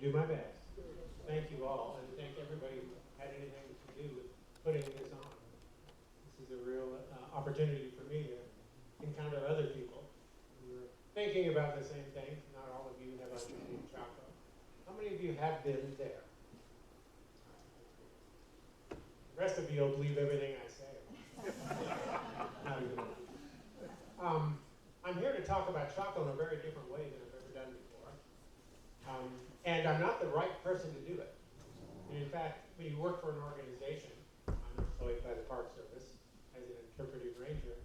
do my best. Thank you all, and thank everybody who had anything to do with putting this on. This is a real opportunity for me to encounter other people who are thinking about the same thing. Not all of you have been in Chaco. How many of you have been there? The rest of you will believe everything I say. I'm here to talk about Chaco in a very different way than I've ever done before. And I'm not the right person to do it. And in fact, when you work for an organization, I'm employed by the Park Service as an interpretive ranger.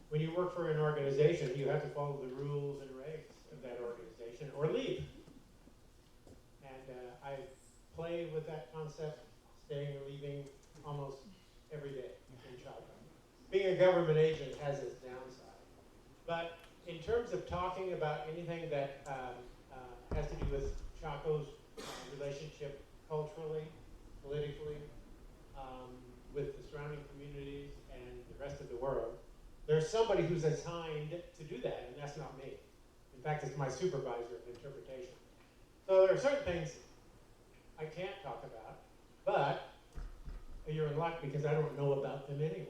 When you work for an organization, you have to follow the rules and regs of that organization or leave. And I play with that concept, staying or leaving, almost every day in Chaco. Being a government agent has its downside. But in terms of talking about anything that has to do with Chaco's relationship culturally, politically, with the surrounding communities and the rest of the world, there's somebody who's assigned to do that, and that's not me. In fact, it's my supervisor of interpretation. So there are certain things I can't talk about, but you're in luck because I don't know about them anyway.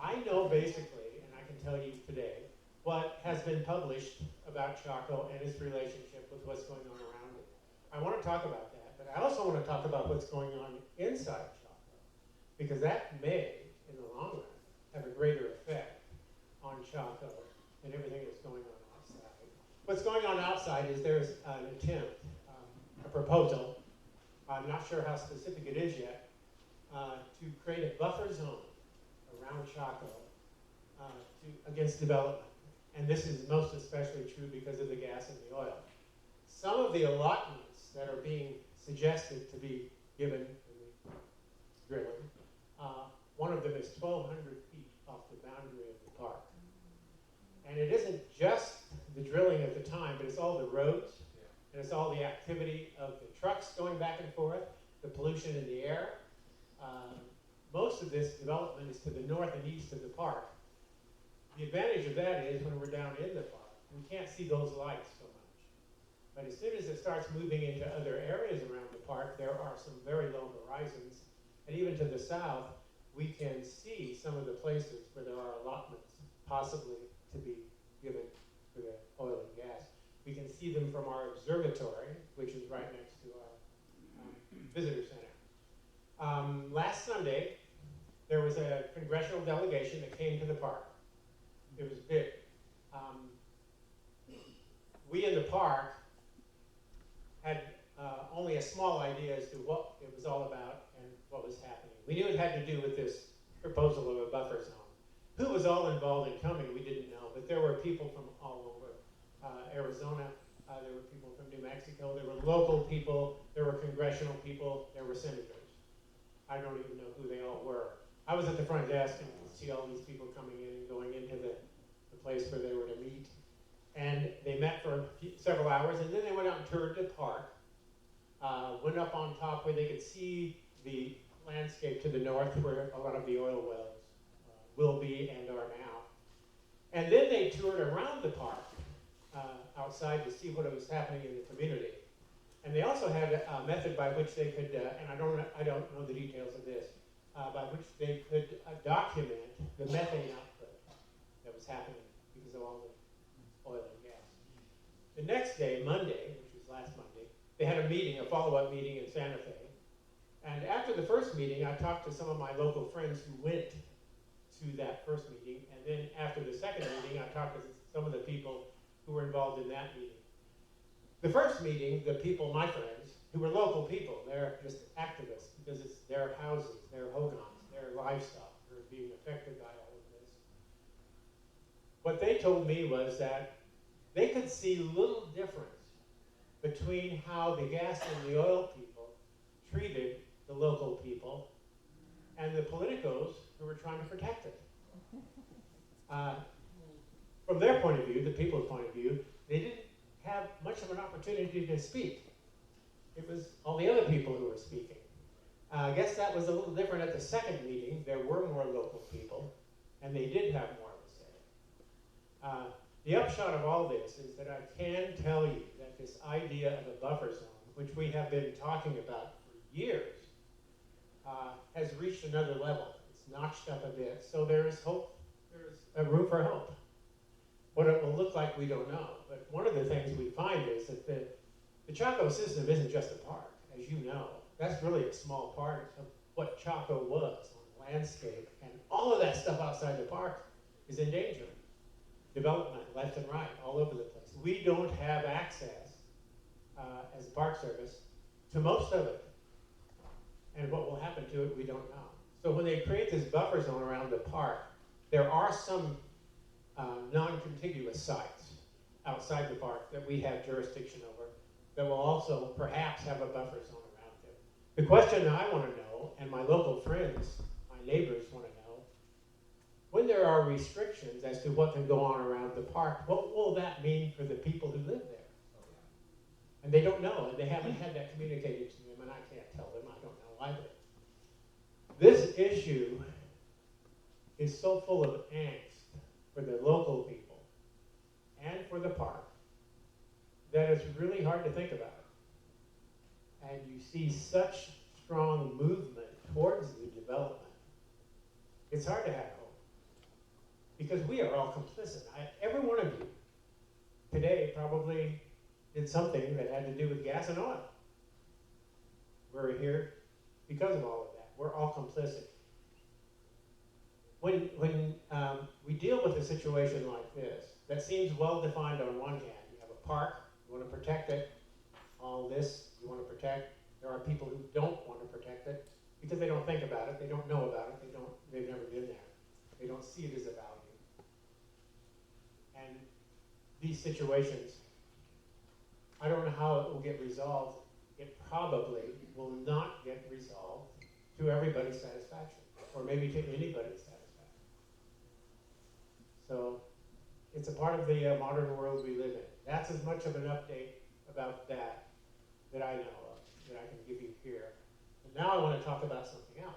I know basically, and I can tell you today, what has been published about Chaco and its relationship with what's going on around it. I want to talk about that, but I also want to talk about what's going on inside Chaco, because that may, in the long run, have a greater effect on Chaco than everything that's going on outside. What's going on outside is there's an attempt, a proposal, I'm not sure how specific it is yet, to create a buffer zone around Chaco against development. And this is most especially true because of the gas and the oil. Some of the allotments that are being suggested to be given in the drilling, one of them is 1,200 feet off the boundary of the park. And it isn't just the drilling at the time, but it's all the roads, and it's all the activity of the trucks going back and forth, the pollution in the air. Most of this development is to the north and east of the park. The advantage of that is when we're down in the park, we can't see those lights so much. But as soon as it starts moving into other areas around the park, there are some very low horizons. And even to the south, we can see some of the places where there are allotments possibly to be given for the oil and gas. We can see them from our observatory, which is right next to our visitor center. Last Sunday, there was a congressional delegation that came to the park. It was big. We in the park had only a small idea as to what it was all about and what was happening. We knew it had to do with this proposal of a buffer zone. Who was all involved in coming, we didn't know, but there were people from all over Arizona, there were people from New Mexico, there were local people, there were congressional people, there were senators. I don't even know who they all were. I was at the front desk and could see all these people coming in and going into the place where they were to meet. And they met for several hours, and then they went out and toured the park, went up on top where they could see the landscape to the north where a lot of the oil wells will be and are now. And then they toured around the park outside to see what was happening in the community. And they also had a method by which they could, and I don't know the details of this, by which they could document the methane output that was happening because of all the oil and gas. The next day, Monday, which was last Monday, they had a meeting, a follow-up meeting in Santa Fe. And after the first meeting, I talked to some of my local friends who went to that first meeting. And then after the second meeting, I talked to some of the people who were involved in that meeting. The first meeting, the people, my friends, who were local people, they're just activists because it's their houses, their hogans, their livestock that are being affected by all of this. What they told me was that they could see little difference between how the gas and the oil people treated the local people and the politicos who were trying to protect it. From their point of view, the people's point of view, they didn't have much of an opportunity to speak. It was all the other people who were speaking. I guess that was a little different at the second meeting. There were more local people, and they did have more to say. The upshot of all this is that I can tell you that this idea of a buffer zone which we have been talking about for years, has reached another level. It's notched up a bit, so there is hope. There's a room for hope. What it will look like, we don't know. But one of the things we find is that the Chaco system isn't just a park, as you know. That's really a small part of what Chaco was on the landscape, and all of that stuff outside the park is in danger. Development left and right, all over the place. We don't have access as a Park Service to most of it. And what will happen to it, we don't know. So when they create this buffer zone around the park, there are some non-contiguous sites outside the park that we have jurisdiction over that will also perhaps have a buffer zone around them. The question I want to know, and my local friends, my neighbors want to know, when there are restrictions as to what can go on around the park, what will that mean for the people who live there? And they don't know, and they haven't had that communicated to them, and I can't tell them, I don't know either. This issue is so full of angst for the local people and for the park that it's really hard to think about it. And you see such strong movement towards the development. It's hard to have hope because we are all complicit. Every one of you today probably did something that had to do with gas and oil. We're here because of all of that. We're all complicit. When we deal with a situation like this, that seems well defined on one hand. You have a park, you want to protect it. All this you want to protect. There are people who don't want to protect it because they don't think about it, they don't know about it, they've never been there. They don't see it as a value. And these situations, I don't know how it will get resolved. It probably will not get resolved to everybody's satisfaction, or maybe to anybody's satisfaction. So it's a part of the modern world we live in. That's as much of an update about that I know of, that I can give you here. And now I want to talk about something else.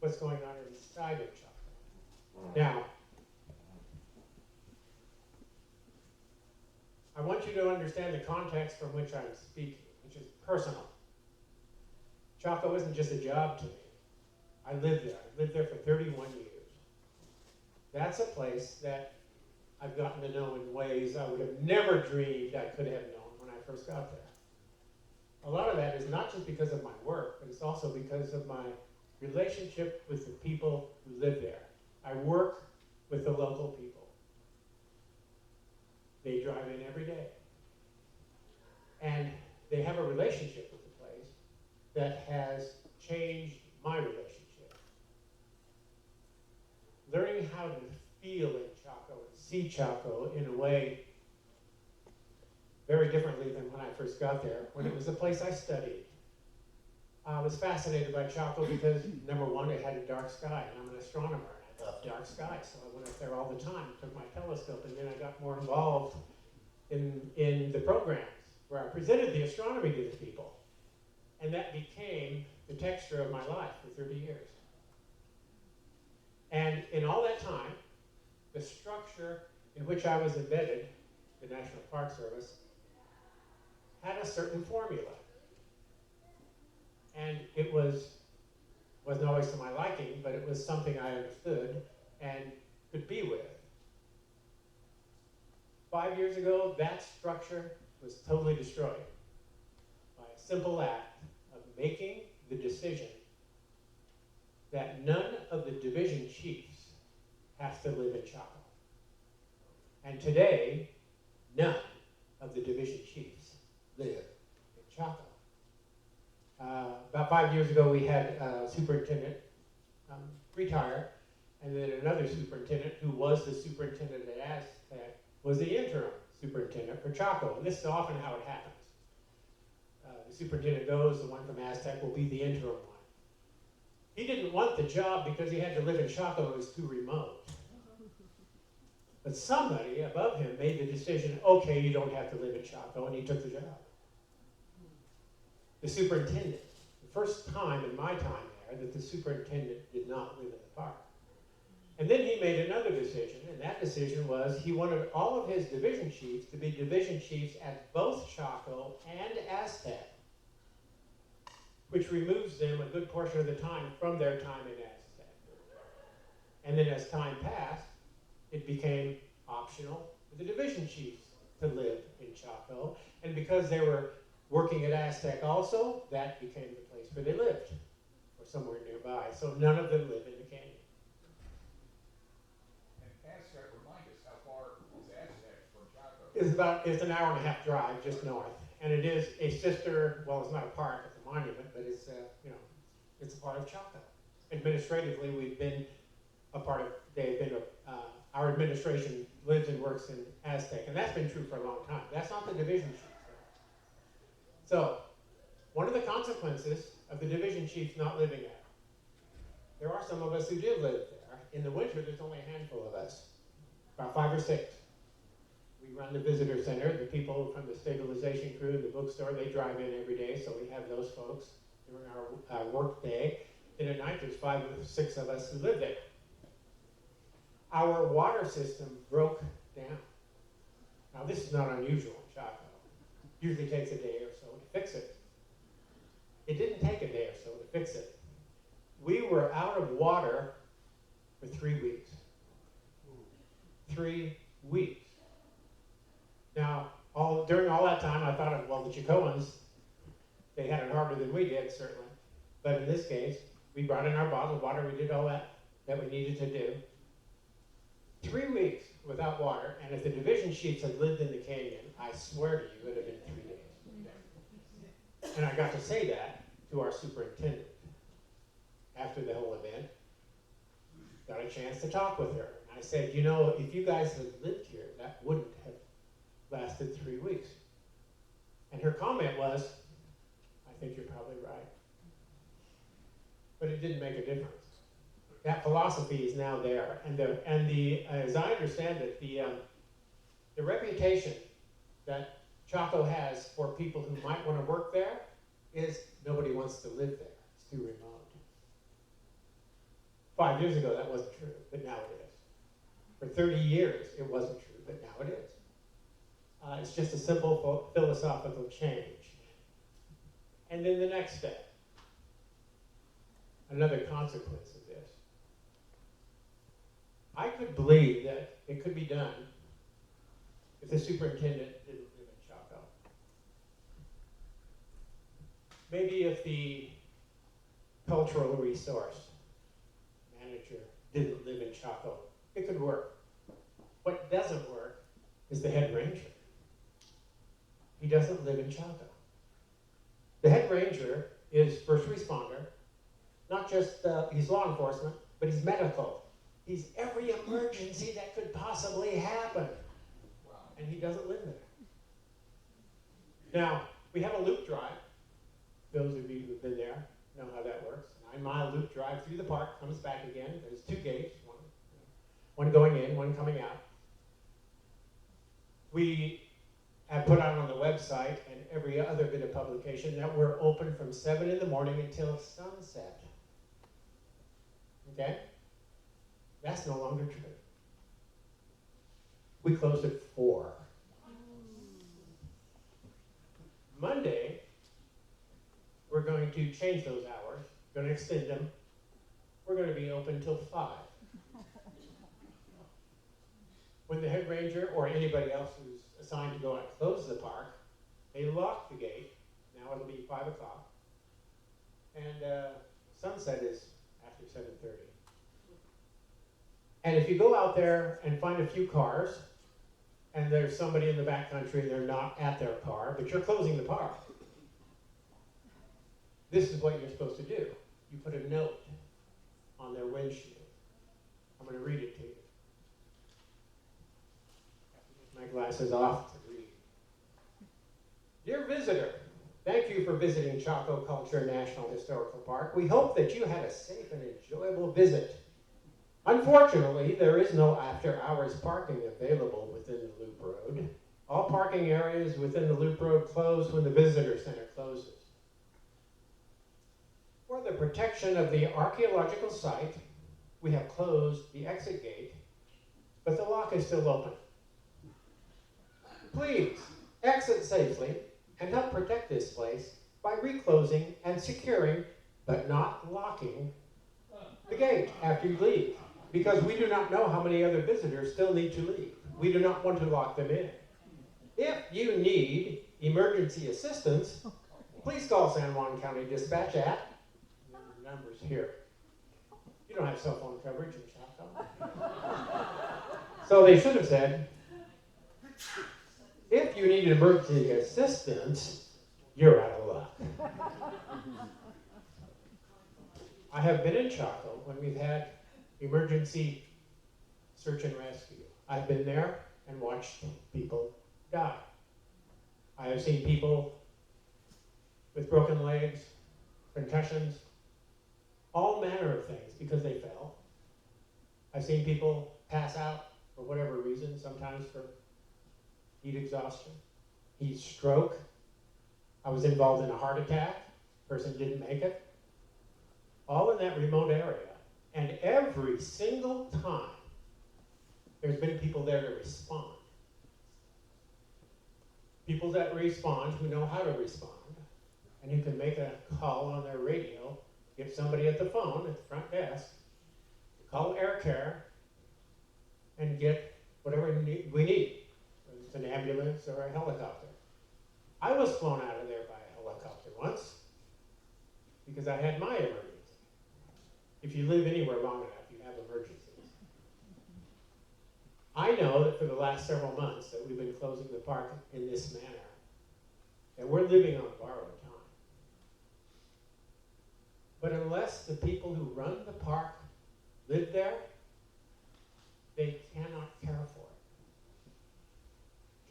What's going on inside of Chaco. Now, I want you to understand the context from which I'm speaking, which is personal. Chaco isn't just a job to me. I lived there. I lived there for 31 years. That's a place that I've gotten to know in ways I would have never dreamed I could have known when I first got there. A lot of that is not just because of my work, but it's also because of my relationship with the people who live there. I work with the local people. They drive in every day. And they have a relationship with the place that has changed my relationship. Learning how to feel in Chaco and see Chaco in a way very differently than when I first got there, when it was a place I studied. I was fascinated by Chaco because, number one, it had a dark sky, and I'm an astronomer, and I love dark skies, so I went up there all the time, took my telescope, and then I got more involved in the programs where I presented the astronomy to the people. And that became the texture of my life for 30 years. And in all that time, the structure in which I was embedded, the National Park Service, had a certain formula. And it wasn't always to my liking, but it was something I understood and could be with. 5 years ago, that structure was totally destroyed by a simple act of making the decision that none of the division chiefs have to live in Chaco. And today, none of the division chiefs live in Chaco. About 5 years ago, we had a superintendent retire, and then another superintendent who was the superintendent at Aztec was the interim superintendent for Chaco. And this is often how it happens. The superintendent goes, the one from Aztec will be the interim one. He didn't want the job because he had to live in Chaco and it was too remote. But somebody above him made the decision, okay, you don't have to live in Chaco, and he took the job. The superintendent, the first time in my time there that the superintendent did not live in the park. And then he made another decision, and that decision was he wanted all of his division chiefs to be division chiefs at both Chaco and Aztec, which removes them a good portion of the time from their time in Aztec. And then as time passed, it became optional for the division chiefs to live in Chaco. And because they were working at Aztec also, that became the place where they lived, or somewhere nearby. So none of them live in the canyon. And Aztec, remind us, how far is Aztec from Chaco? It's an hour and a half drive just north. And it is a sister, well, it's not a park, it's a monument, but it's, it's a part of Chaco. Administratively, we've been a part of, our administration lives and works in Aztec, and that's been true for a long time. That's not the division chiefs. So, one of the consequences of the division chiefs not living there are some of us who do live there. In the winter, there's only a handful of us, about 5 or 6. We run the visitor center. The people from the stabilization crew, the bookstore, they drive in every day, so we have those folks during our work day. And at night, there's 5 or 6 of us who live there. Our water system broke down. Now, this is not unusual in Chaco. Usually takes a day or so to fix it. It didn't take a day or so to fix it. We were out of water for 3 weeks. 3 weeks. Now, during all that time, I thought, well, the Chacoans, they had it harder than we did, certainly. But in this case, we brought in our bottled water. We did all that we needed to do. 3 weeks without water, and if the division chiefs had lived in the canyon, I swear to you, it would have been 3 days. And I got to say that to our superintendent after the whole event. Got a chance to talk with her. And I said, if you guys had lived here, that wouldn't have lasted 3 weeks. And her comment was, I think you're probably right. But it didn't make a difference. That philosophy is now there, and as I understand it, the reputation that Chaco has for people who might want to work there is nobody wants to live there. It's too remote. 5 years ago, that wasn't true, but now it is. For 30 years, it wasn't true, but now it is. It's just a simple philosophical change. And then the next step, another consequence of this. I could believe that it could be done if the superintendent didn't live in Chaco. Maybe if the cultural resource manager didn't live in Chaco, it could work. What doesn't work is the head ranger. He doesn't live in Chaco. The head ranger is first responder, not just, he's law enforcement, but he's medical. He's every emergency that could possibly happen. Wow. And he doesn't live there. Now, we have a loop drive. Those of you who've been there know how that works. 9-mile loop drive through the park, comes back again. There's 2 gates, one going in, one coming out. We have put out on the website and every other bit of publication that we're open from 7 in the morning until sunset. Okay? That's no longer true. We closed at 4. Monday, we're going to change those hours, going to extend them. We're going to be open till 5. When the head ranger or anybody else who's assigned to go out and close the park, they lock the gate. Now it'll be 5 o'clock. And sunset is after 7:30. And if you go out there and find a few cars, and there's somebody in the backcountry and they're not at their car, but you're closing the park, this is what you're supposed to do. You put a note on their windshield. I'm going to read it to you. I have to take my glasses off to read. Dear visitor, thank you for visiting Chaco Culture National Historical Park. We hope that you had a safe and enjoyable visit. Unfortunately, there is no after-hours parking available within the Loop Road. All parking areas within the Loop Road close when the visitor center closes. For the protection of the archaeological site, we have closed the exit gate, but the lock is still open. Please exit safely and help protect this place by reclosing and securing, but not locking, the gate after you leave, because we do not know how many other visitors still need to leave. We do not want to lock them in. If you need emergency assistance, please call San Juan County Dispatch at, the numbers here. You don't have cell phone coverage in Chaco. So they should have said, if you need emergency assistance, you're out of luck. I have been in Chaco when we've had emergency search and rescue. I've been there and watched people die. I have seen people with broken legs, concussions, all manner of things because they fell. I've seen people pass out for whatever reason, sometimes for heat exhaustion, heat stroke. I was involved in a heart attack. Person didn't make it. All in that remote area. And every single time, there's been people there to respond. People that respond who know how to respond, and who can make a call on their radio, get somebody at the phone at the front desk, call air care, and get whatever we need, whether it's an ambulance or a helicopter. I was flown out of there by a helicopter once because I had my emergency. If you live anywhere long enough, you have emergencies. I know that for the last several months that we've been closing the park in this manner, that we're living on borrowed time. But unless the people who run the park live there, they cannot care for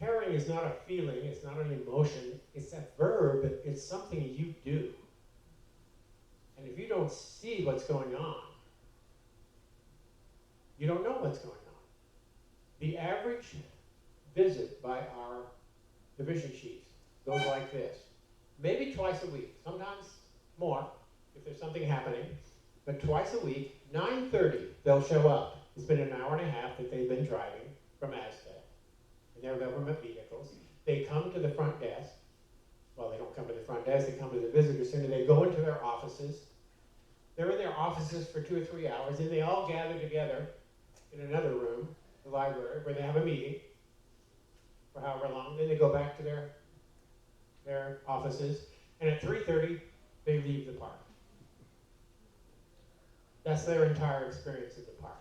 it. Caring is not a feeling, it's not an emotion, it's a verb, it's something you do. And if you don't see what's going on, you don't know what's going on. The average visit by our division chiefs goes like this. Maybe twice a week, sometimes more if there's something happening, but twice a week, 9:30, they'll show up. It's been an hour and a half that they've been driving from Aztec in their government vehicles. They come to the front desk. Well, they don't come to the front desk, they come to the visitor center. They go into their offices. They're in their offices for 2 or 3 hours, and they all gather together in another room, the library, where they have a meeting for however long. Then they go back to their offices, and at 3:30, they leave the park. That's their entire experience of the park.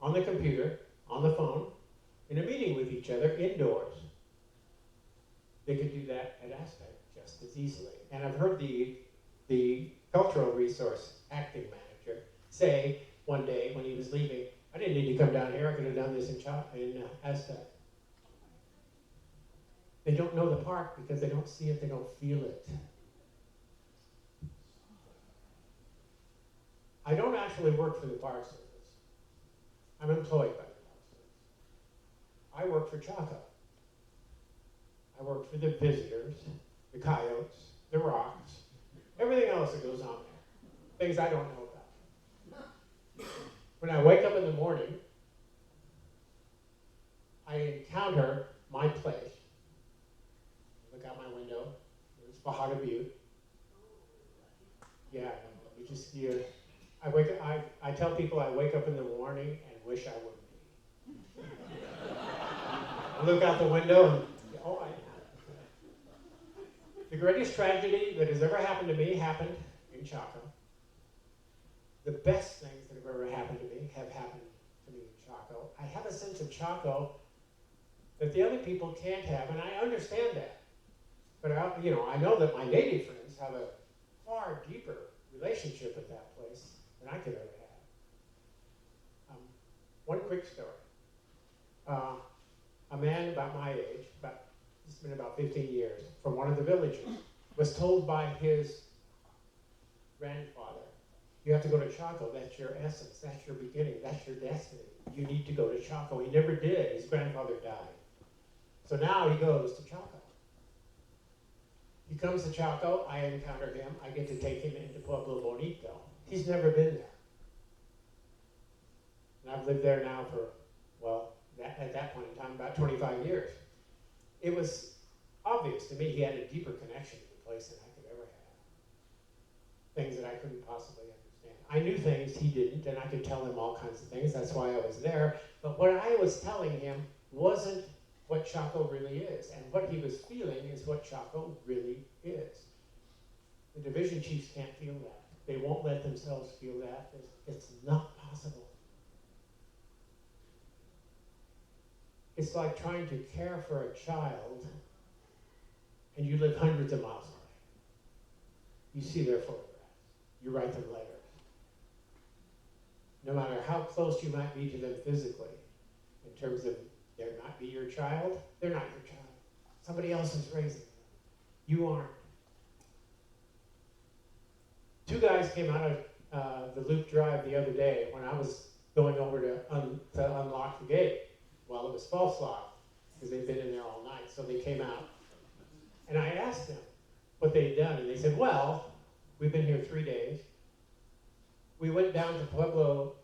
On the computer, on the phone, in a meeting with each other, indoors. They could do that at Aztec just as easily. And I've heard the cultural resource acting manager say one day when he was leaving, I didn't need to come down here, I could have done this in Aztec. They don't know the park because they don't see it, they don't feel it. I don't actually work for the Park Service. I'm employed by the Park Service. I work for Chaco. I work for the visitors, the coyotes, the rocks, everything else that goes on there. Things I don't know about. When I wake up in the morning, I encounter my place. Look out my window. There's Pajada Butte. Yeah, you just I tell people I wake up in the morning and wish I wouldn't be. I look out the window and the greatest tragedy that has ever happened to me happened in Chaco. The best things that have ever happened to me have happened to me in Chaco. I have a sense of Chaco that the other people can't have, and I understand that. But I know that my native friends have a far deeper relationship with that place than I could ever have. One quick story. A man about my age, it's been about 15 years, from one of the villages, was told by his grandfather, you have to go to Chaco, that's your essence, that's your beginning, that's your destiny. You need to go to Chaco. He never did. His grandfather died. So now he goes to Chaco. He comes to Chaco, I encounter him, I get to take him into Pueblo Bonito. He's never been there. I've lived there now for, well, at that point in time, about 25 years. It was obvious to me he had a deeper connection to the place than I could ever have. Things that I couldn't possibly understand. I knew things he didn't, and I could tell him all kinds of things. That's why I was there. But what I was telling him wasn't what Chaco really is. And what he was feeling is what Chaco really is. The division chiefs can't feel that. They won't let themselves feel that. It's not possible. It's like trying to care for a child and you live hundreds of miles away. You see their photographs. You write them letters. No matter how close you might be to them physically, in terms of they might be your child, they're not your child. Somebody else is raising them. You aren't. Two guys came out of the Loop Drive the other day when I was going over to unlock the gate. Well, it was false lock because they'd been in there all night, so they came out. And I asked them what they'd done, and they said, well, we've been here 3 days. We went down to Pueblo,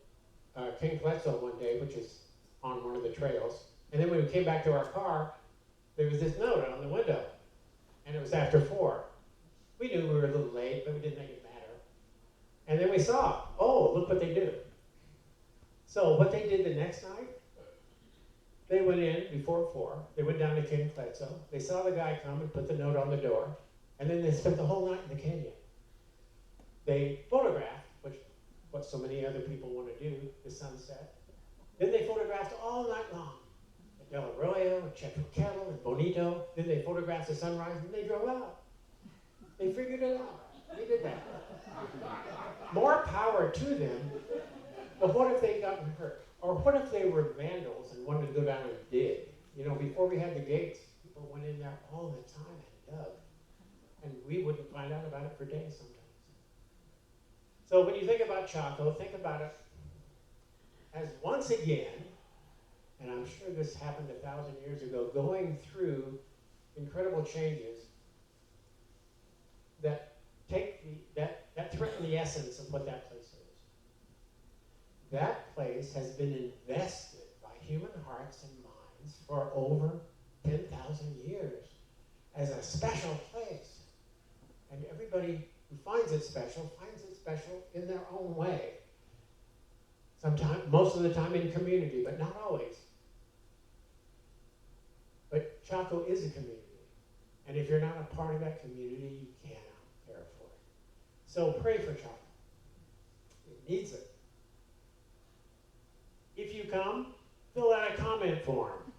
King Quetzal one day, which is on one of the trails. And then when we came back to our car, there was this note on the window, and it was after 4. We knew we were a little late, but we didn't think it mattered. And then we saw, oh, look what they do. So what they did the next night, they went in before 4. They went down to King Quetzal. They saw the guy come and put the note on the door. And then they spent the whole night in the canyon. They photographed, what so many other people want to do, the sunset. Then they photographed all night long at Del Arroyo, at Chetumal, and Bonito. Then they photographed the sunrise, and they drove out. They figured it out. They did that. More power to them, but what if they'd gotten hurt? Or what if they were vandals and wanted to go down and dig? You know, before we had the gates, people went in there all the time and dug. And we wouldn't find out about it for days sometimes. So when you think about Chaco, think about it as once again, and I'm sure this happened 1,000 years ago, going through incredible changes that that threaten the essence of what that place is. That place has been invested by human hearts and minds for over 10,000 years as a special place. And everybody who finds it special in their own way. Sometimes, most of the time in community, but not always. But Chaco is a community. And if you're not a part of that community, you cannot care for it. So pray for Chaco. It needs it. If you come, fill out a comment form.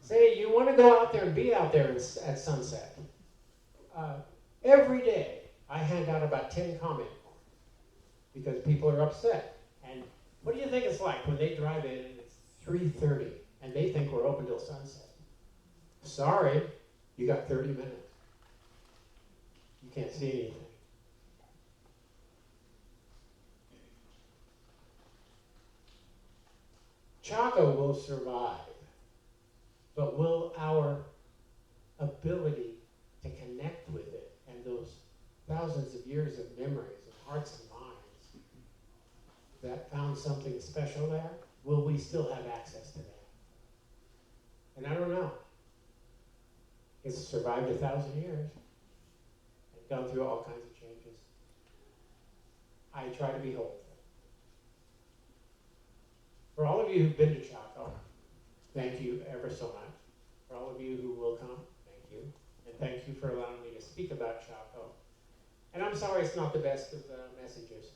Say you want to go out there and be out there at sunset. Every day, I hand out about 10 comment forms because people are upset. And what do you think it's like when they drive in and it's 3:30 and they think we're open till sunset? Sorry, you got 30 minutes. You can't see anything. Chaco will survive, but will our ability to connect with it and those thousands of years of memories and hearts and minds that found something special there, will we still have access to that? And I don't know. It's survived 1,000 years and gone through all kinds of changes. I try to be hopeful. For all of you who've been to Chaco, thank you ever so much. For all of you who will come, thank you. And thank you for allowing me to speak about Chaco. And I'm sorry it's not the best of messages.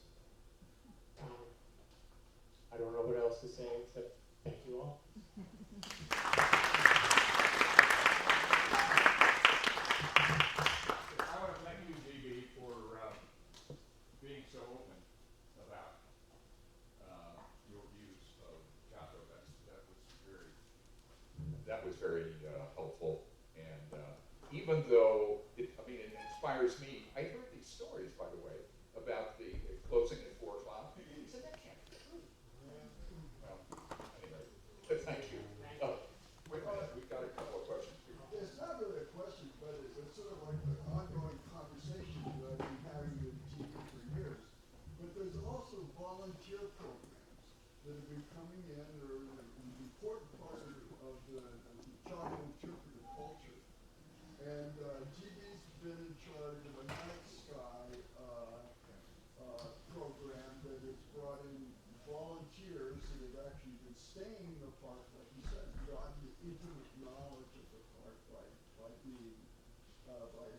I don't know what else to say except thank you all. I want to thank you, GB, for being so open about your views of Chaco. That was very helpful. And even though it inspires me, I heard these stories, by the way, about the closing at 4 o'clock. I said, that can't be true. Well, anyway, thank you. We've got a couple of questions here. It's not really a question, but it's sort of like an ongoing conversation that I've been having with TV for years. But there's also volunteer programs that have been coming in or an important part of the Chaco interpretive culture. And GB's been in charge of a night sky program that has brought in volunteers that have actually been staying in the park, like you said, gotten the intimate knowledge of the park by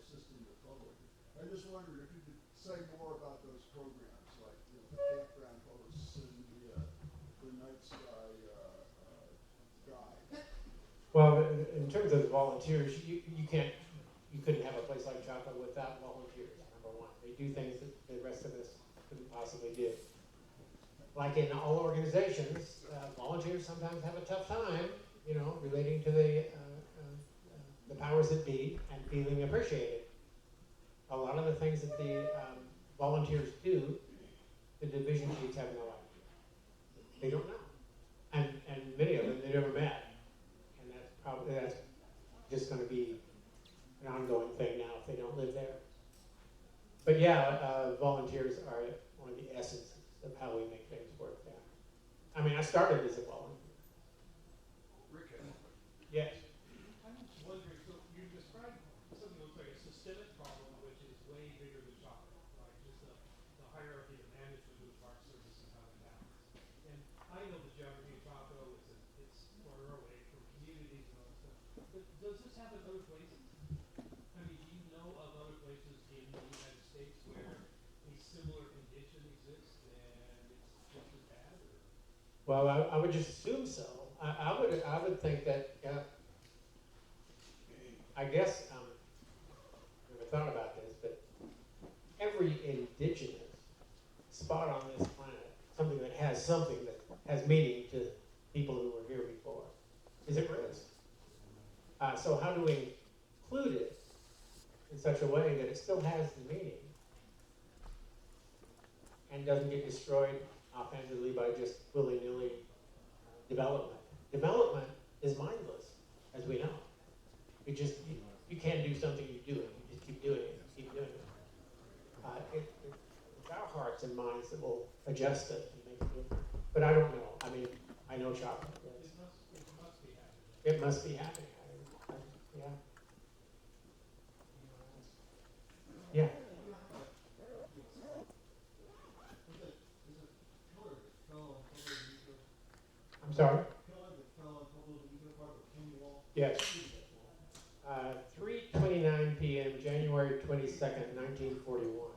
assisting the public. I just wondered if you could say more about those programs, like the campground hosts and the night sky guide. Well, in terms of the volunteers, you couldn't have a place like Chaco without volunteers, number one. They do things that the rest of us couldn't possibly do. Like in all organizations, volunteers sometimes have a tough time, relating to the powers that be and feeling appreciated. A lot of the things that the volunteers do, the division chiefs have no idea. They don't know. And many of them they never met. And that's just going to be an ongoing thing now if they don't live there. But yeah, volunteers are one of the essences of how we make things work there. I mean, I started as a volunteer. Rick, Yes. I'm just wondering, so you described something that looks like a systemic problem, which is way bigger than chocolate, right? Just the hierarchy of management of the park service and how it balance. And I know the geography of Chaco, it's far away from communities and all that stuff. But does this happen other places? I mean, do you know of other places in the United States where a similar condition exists and it's just as bad? Or? Well, I would just assume so. I would think that. I guess never thought about this, but every indigenous spot on this planet, something that has meaning to people who were here before, is at risk. So how do we include it in such a way that it still has the meaning and doesn't get destroyed offensively by just willy-nilly development? Development is mindless, as we know. You can't do something, you do it. You just keep doing it, keep doing it. It's our hearts and minds that will adjust it and make it different. But I don't know. I mean, I know chocolate. Yes. It must be happening. Yeah. Yeah. I'm sorry? Yes. 3:29 p.m., January 22nd, 1941.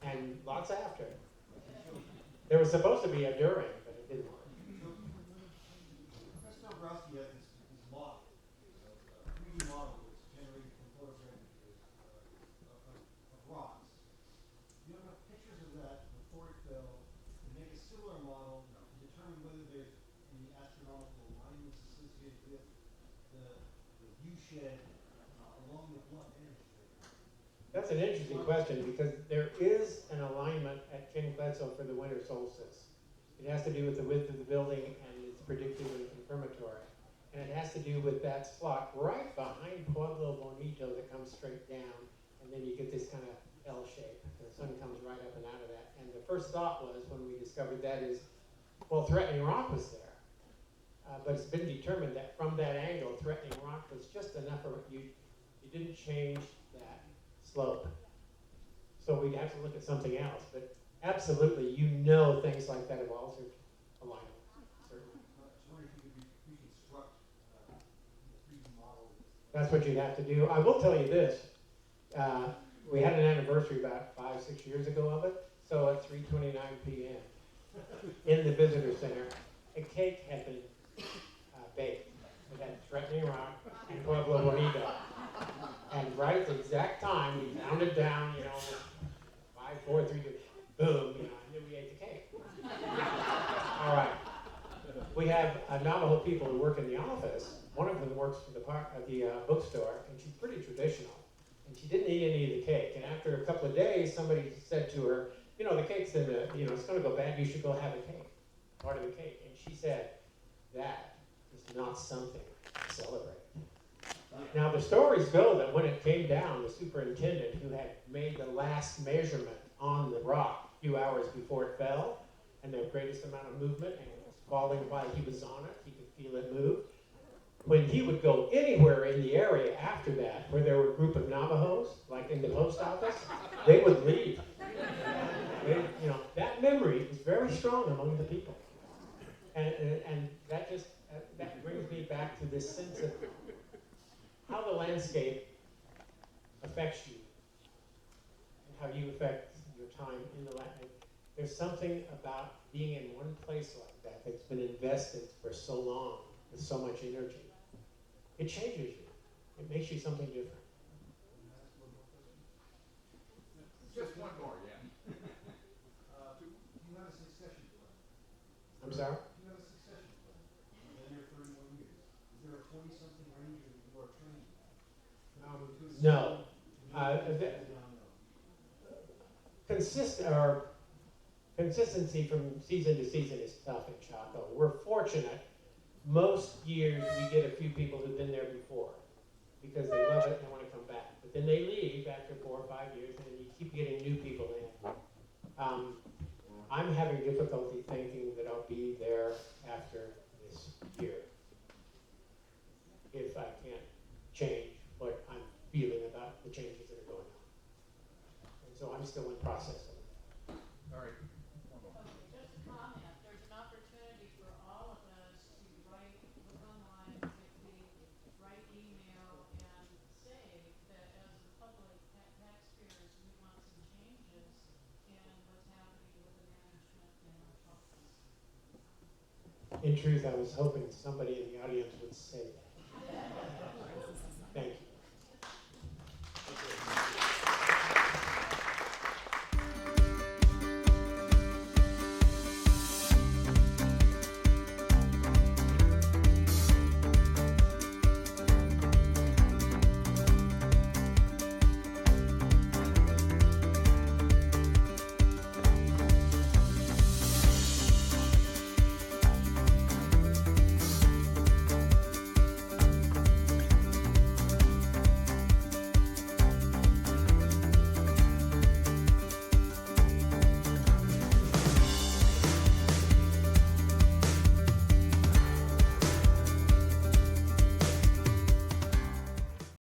And lots after. There was supposed to be a during, but it didn't work. Professor Dombrowski has this model, a 3D model that's generated from photographic images of rocks. Do you have enough pictures of that before it fell to make a similar model to determine whether there's any astronomical alignments associated with the view shed along the blunt edge? That's an interesting question because there is an alignment at King Bledsoe for the winter solstice. It has to do with the width of the building and it's predictive and confirmatory. And it has to do with that slot right behind Pueblo Bonito that comes straight down, and then you get this kind of L shape. And the sun comes right up and out of that. And the first thought was, when we discovered that, is, well, threatening rock was there. But it's been determined that from that angle, threatening rock was just enough of it. You didn't change that slope. So we'd have to look at something else. But absolutely, things like that have altered alignment. Certainly. I was wondering if you could reconstruct the 3D model. That's what you'd have to do. I will tell you this. We had an anniversary about 5-6 years ago of it. So at 3:29 p.m. in the visitor center, a cake had been baked. It had threatening rock and Pueblo Bonito. And right at the exact time, we counted down, 5, 4, 3, 2, boom, and then we ate the cake. All right. We have Navajo people who work in the office. One of them works for the bookstore, and she's pretty traditional. And she didn't eat any of the cake. And after a couple of days, somebody said to her, the cake's in the, it's going to go bad. You should go have a cake, part of the cake. And she said, that is not something to celebrate. Now, the stories go that when it came down, the superintendent who had made the last measurement on the rock a few hours before it fell and the greatest amount of movement, and it was falling while he was on it. He could feel it move. When he would go anywhere in the area after that, where there were a group of Navajos, like in the post office, they would leave. That memory is very strong among the people. And that just, that brings me back to this sense of how the landscape affects you and how you affect your time in the land. There's something about being in one place like that that's been invested for so long with so much energy. It changes you. It makes you something different. Just one more, yeah. Do you have a succession plan? I'm sorry? Do you have a succession plan? You've been there 31 years. Is there a 20-something ranger that you are training? No. Down. Consistency from season to season is tough in Chaco. We're fortunate. Most years we get a few people who've been there before because they love it and they want to come back. But then they leave after 4 or 5 years, and then you keep getting new people in. I'm having difficulty thinking that I'll be there after this year if I can't change what I'm feeling about the changes that are going on. And so I'm still in process of it. All right. Okay, just a comment. There's an opportunity for all of us to write, look online quickly, write email, and say that as the public taxpayers, we want some changes in what's happening with the management in our office. In truth, I was hoping somebody in the audience would say that.